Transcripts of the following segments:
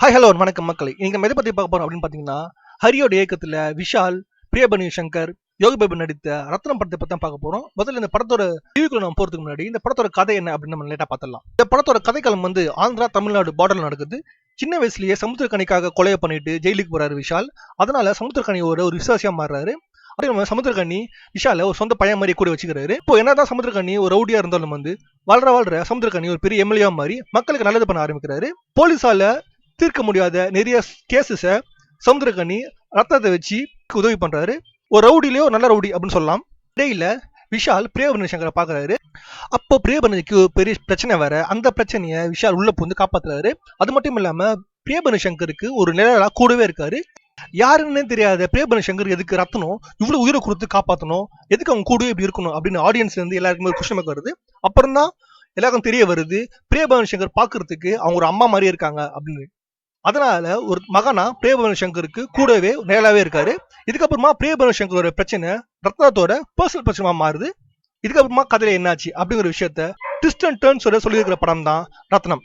Hi hello வணக்கம் மக்களே. இன்னைக்கு நம்ம எதை பத்தி பார்க்க போறோம் அப்படின்னு பாத்தீங்கன்னா, ஹரியோட இயக்கத்துல விஷால், பிரியபனி சங்கர், யோகி பாபு நடித்த ரத்னம் படத்தை பத்தி தான் பார்க்க போறோம். முதல்ல இந்த படத்தோட ரிவ்யூக்குள்ள நம்ம போறதுக்கு முன்னாடி இந்த படத்தோட கதை என்ன அப்படின்னு நம்ம லேட்டா பார்த்துடலாம். இந்த படத்தோட கதைக்களம் வந்து ஆந்திரா தமிழ்நாடு பார்டர்ல நடக்குது. சின்ன வயசுலயே சமுத்திரக்கனிக்காக கொலையை பண்ணிட்டு ஜெயிலுக்கு போறாரு விஷால். அதனால சமுத்திரக்கனியோட ஒரு விசுவாசியா மாறுறாரு. அதே நம்ம சமுத்திரக்கனி விஷால ஒரு சொந்த பையன் மாதிரி கூட வச்சுக்கிறாரு. இப்போ என்னதான் சமுத்திரக்கனி ஒரு ரவுடியா இருந்தாலும் வந்து வளர சமுத்திரக்கனி ஒரு பெரிய எம்எல்ஏ மாதிரி மக்களுக்கு நல்லது பண்ண ஆரம்பிக்கிறாரு. போலீஸால தீர்க்க முடியாத நிறைய கேசஸ சமுத்திரக்கனி ரத்தத்தை வச்சு உதவி பண்றாரு. ஒரு ரவுடிலேயோ நல்ல ரவுடி அப்படின்னு சொல்லலாம். இடையில விஷால் பிரியபரணி சங்கரை பாக்குறாரு. அப்போ பிரியபரணிக்கு பெரிய பிரச்சனை வேற. அந்த பிரச்சனையை விஷால் உள்ள புந்து காப்பாத்துறாரு. அது மட்டும் இல்லாம பிரியபரணி சங்கருக்கு ஒரு நிழலா கூடவே இருக்காரு. யாருன்னே தெரியாத பிரியபரணி சங்கர் எதுக்கு ரத்தனம் இவ்வளவு உயிரை கொடுத்து காப்பாற்றணும், எதுக்கு அவங்க கூடவே இப்படி இருக்கணும் அப்படின்னு ஆடியன்ஸ்ல இருந்து எல்லாருக்குமே ஒரு கொஸ்டின் வருது. அப்புறம் தான் எல்லாருக்கும் தெரிய வருது பிரியபரணி சங்கர் பாக்குறதுக்கு அவங்க ஒரு அம்மா மாதிரி இருக்காங்க அப்படின்னு. அதனால ஒரு மகனா பிரியபரணி சங்கருக்கு கூடவே நேராவே இருக்காரு. இதுக்கப்புறமா பிரியபரணி சங்கரோட பிரச்சனை ரத்னத்தோட பர்சனல் பிரச்சனை மாறுது. இதுக்கப்புறமா கதையில என்னாச்சு அப்படிங்கிற விஷயத்த ட்விஸ்ட் அண்ட் டர்ன்ஸோட சொல்லியிருக்கிற படம் தான் ரத்னம்.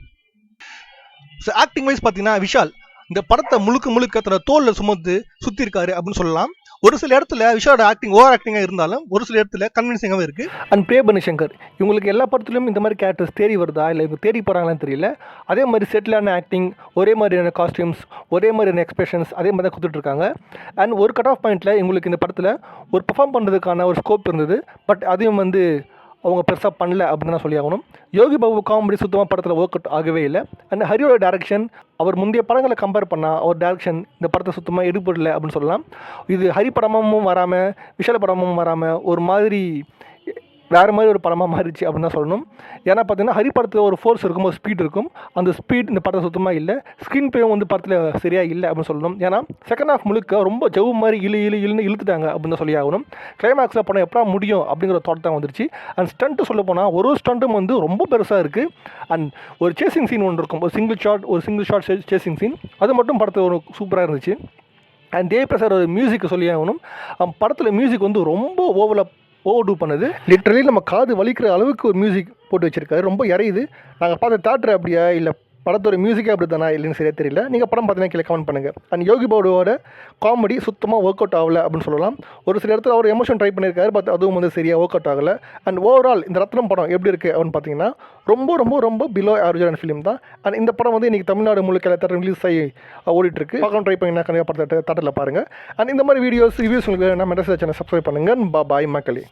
ஆக்டிங் வைஸ் பாத்தீங்கன்னா விஷால் இந்த படத்தை முழுக்க தன்னோட தோல்ல சுமந்து சுத்தி இருக்காரு அப்படின்னு சொல்லலாம். ஒரு சில இடத்துல விஷாலோட ஆக்டிங் ஓவர் ஆக்டிங்கா இருந்தாலும் ஒரு சில இடத்துல கன்வின்சிங்காவே இருக்கு. அண்ட் பிரியபரணி சங்கர் இவங்களுக்கு எல்லா படத்துலையும் இந்த மாதிரி கேரக்டர்ஸ் தேடி வருதா இல்லை இவங்க தேடி போறாங்களான்னு தெரியல. அதே மாதிரி செட்டிலான ஆக்டிங், ஒரே மாதிரியான காஸ்டியூம்ஸ், ஒரே மாதிரியான எக்ஸ்பிரஷன்ஸ் அதே மாதிரி தான் கொடுத்துட்டு இருக்காங்க. அண்ட் ஒரு கட் ஆஃப் பாயிண்ட்ல இவங்களுக்கு இந்த படத்தில் ஒரு பெர்ஃபார்ம் பண்ணுறதுக்கான ஒரு ஸ்கோப் இருந்தது. பட் அதையும் வந்து அவங்க பெருசாக பண்ணல அப்படின்னு தான் சொல்லி ஆகணும். யோகி பாபு காமெடி சுத்தமாக படத்தில் ஒர்க் அவுட் ஆகவே இல்லை. அண்ட் ஹரியோட டேரக்ஷன் அவர் முந்தைய படங்களை கம்பேர் பண்ணால் அவர் டேரக்ஷன் இந்த படத்தை சுத்தமாக எடுபடலை அப்படின்னு சொல்லலாம். இது ஹரி படமும் வராமல் விஷால படமும் வராமல் ஒரு மாதிரி வேறு மாதிரி ஒரு படமாக மாறிச்சு அப்படின்னு தான் சொல்லணும். ஏன்னா பார்த்தீங்கன்னா ஹரி படத்தில் ஒரு ஃபோர்ஸ் இருக்கும், ஒரு ஸ்பீட் இருக்கும். அந்த ஸ்பீட் இந்த படத்தை சுத்தமாக இல்லை. ஸ்க்ரீன் பிளேயும் வந்து படத்தில் சரியாக இல்லை அப்படின்னு சொல்லணும். ஏன்னா செகண்ட் ஹாஃப் முழுக்க ரொம்ப ஜவு மாதிரி இழுன்னு இழுத்துட்டாங்க அப்படின்னு தான் சொல்லி ஆகணும். கிளைமேக்ஸில் படம் எப்படா முடியும் அப்படிங்கிற தாட் தான் வந்துருச்சு. அண்ட் ஸ்டண்ட்டு சொல்ல போனால் ஒரு ஸ்டண்ட்டும் வந்து ரொம்ப பெருசாக இருக்குது. அண்ட் ஒரு சேசிங் சீன் ஒன்று இருக்கும், ஒரு சிங்கிள் ஷாட் சேசிங் சீன், அது மட்டும் படத்தில் ஒரு சூப்பராக இருந்துச்சு. அண்ட் தேவப்பிரசாத் ஒரு மியூசிக் சொல்லி ஆகணும். படத்தில் மியூசிக் வந்து ரொம்ப ஓவர்டூ பண்ணுது. லிட்டரலி நம்ம காது வலிக்கிற அளவுக்கு ஒரு மியூசிக் போட்டு வச்சிருக்காரு. ரொம்ப இறையுது. நாங்கள் பார்த்த தேட்டர் அப்படியா இல்லை படத்தோட மியூசிக்கே அப்படி தானா இல்லைன்னு சரியாக தெரியல. நீங்கள் படம் பார்த்தீங்கன்னா கீழே கமெண்ட் பண்ணுங்கள். அண்ட் யோகி பாபுவோட காமெடி சுத்தமாக ஒர்க் அவுட் ஆகலை அப்படின்னு சொல்லலாம். ஒரு சில இடத்துல அவர் எமோஷன் ட்ரை பண்ணியிருக்காரு, பட் அதுவும் வந்து சரியாக ஒர்க் அவுட் ஆகலை. அண்ட் ஓவரால் இந்த ரத்னம் படம் எப்படி இருக்குது அப்படின்னு பார்த்தீங்கன்னா ரொம்ப ரொம்ப ரொம்ப பிலோ ஆவரேஜான ஃபிலிம் தான். அண்ட் இந்த படம் வந்து இன்றைக்கி தமிழ்நாடு முழுக்க எல்லா தேட்டரும் ரிலீஸ் ஆகி ஓடிட்டுருக்கு. பார்க்கலாம், ட்ரை பண்ணிங்கன்னா கண்டிப்பாக படத்தை தேட்டரில் பாருங்கள். அண்ட் இந்த மாதிரி வீடியோஸ் ரிவ்யூஸ் உங்களுக்கு நம்ம மெட்ரஸ் சேனல் சப்ஸ்கிரைப் பண்ணுங்கள். பாய் மக்களே.